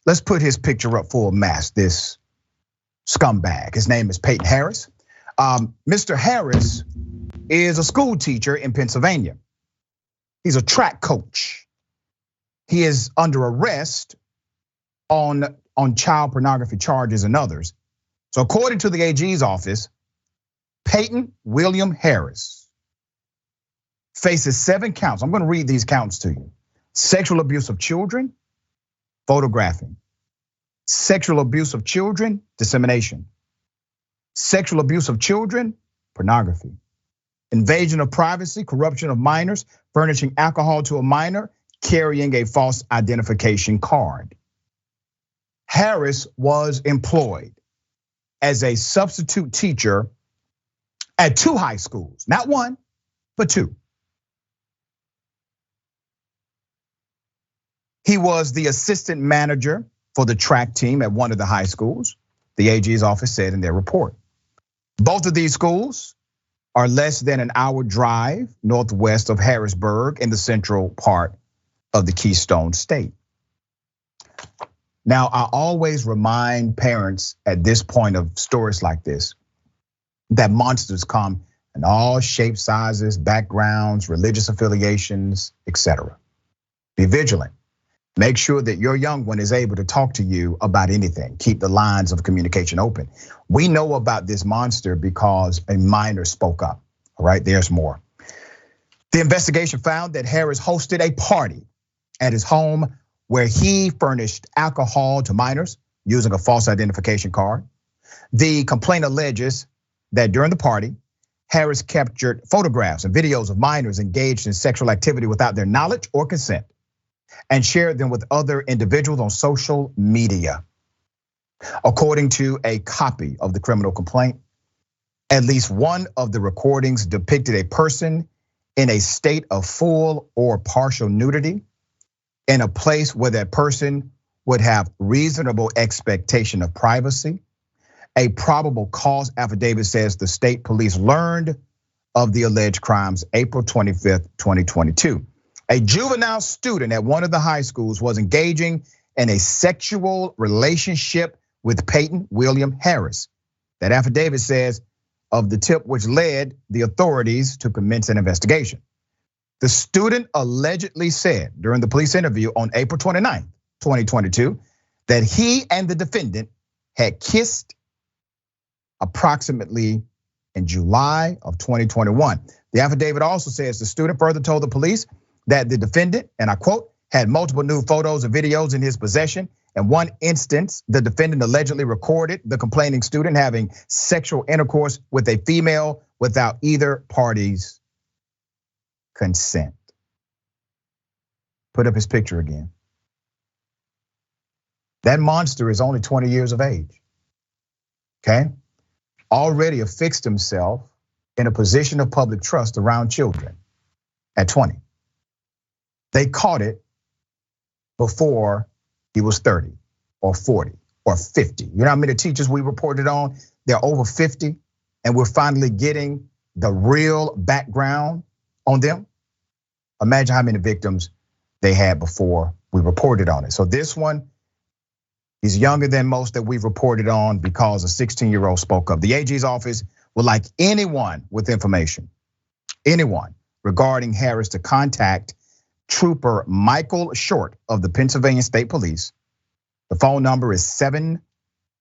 Let's put his picture up full mass, this scumbag. His name is Peyton Harris. Mr. Harris is a school teacher in Pennsylvania. He's a track coach. He is under arrest on child pornography charges and others. So according to the AG's office, Peyton William Harris faces 7 counts. I'm gonna read these counts to you. Sexual abuse of children, photographing. Sexual abuse of children, dissemination. Sexual abuse of children, pornography. Invasion of privacy, corruption of minors, furnishing alcohol to a minor, carrying a false identification card. Harris was employed as a substitute teacher at 2 high schools, not 1, but 2. He was the assistant manager for the track team at one of the high schools, the AG's office said in their report. Both of these schools are less than an hour drive northwest of Harrisburg in the central part of the Keystone State. Now, I always remind parents at this point of stories like this that monsters come in all shapes, sizes, backgrounds, religious affiliations, etc. Be vigilant. Make sure that your young one is able to talk to you about anything. Keep the lines of communication open. We know about this monster because a minor spoke up. All right, there's more. The investigation found that Harris hosted a party at his home where he furnished alcohol to minors using a false identification card. The complaint alleges that during the party, Harris captured photographs and videos of minors engaged in sexual activity without their knowledge or consent, and shared them with other individuals on social media. According to a copy of the criminal complaint, at least one of the recordings depicted a person in a state of full or partial nudity in a place where that person would have reasonable expectation of privacy. A probable cause affidavit says the state police learned of the alleged crimes April 25th, 2022. A juvenile student at one of the high schools was engaging in a sexual relationship with Peyton William Harris. That affidavit says of the tip which led the authorities to commence an investigation. The student allegedly said during the police interview on April 29th, 2022, that he and the defendant had kissed approximately in July of 2021. The affidavit also says the student further told the police that the defendant, and I quote, had multiple nude photos and videos in his possession. In one instance, the defendant allegedly recorded the complaining student having sexual intercourse with a female without either party's consent. Put up his picture again. That monster is only 20 years of age, okay? Already affixed himself in a position of public trust around children at 20. They caught it before he was 30 or 40 or 50. You know how many teachers we reported on? They're over 50, and we're finally getting the real background on them. Imagine how many victims they had before we reported on it. So this one, he's younger than most that we've reported on because a 16-year-old spoke up. The AG's office would like anyone with information, anyone regarding Harris to contact Trooper Michael Short of the Pennsylvania State Police. The phone number is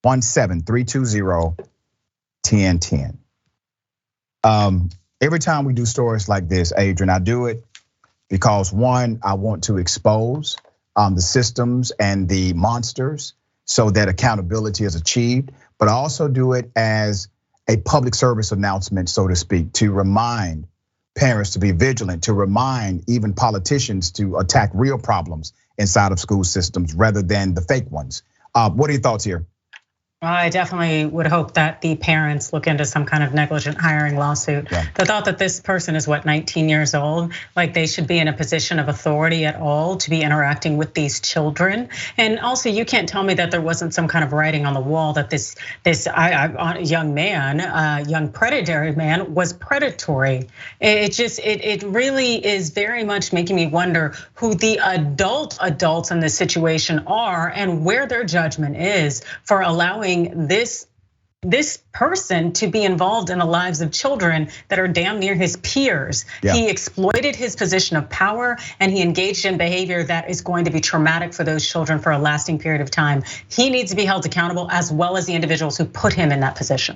717-320-1010. Every time we do stories like this, Adrian, I do it because one, I want to expose the systems and the monsters so that accountability is achieved, but I also do it as a public service announcement, so to speak, to remind parents to be vigilant, to remind even politicians to attack real problems inside of school systems rather than the fake ones. What are your thoughts here? Well, I definitely would hope that the parents look into some kind of negligent hiring lawsuit. Yeah. The thought that this person is 19 years old, like they should be in a position of authority at all to be interacting with these children. And also, you can't tell me that there wasn't some kind of writing on the wall that this young man, young predatory man, was predatory. It really is very much making me wonder who the adults in this situation are and where their judgment is for allowing this person to be involved in the lives of children that are damn near his peers. Yeah. He exploited his position of power and he engaged in behavior that is going to be traumatic for those children for a lasting period of time. He needs to be held accountable, as well as the individuals who put him in that position.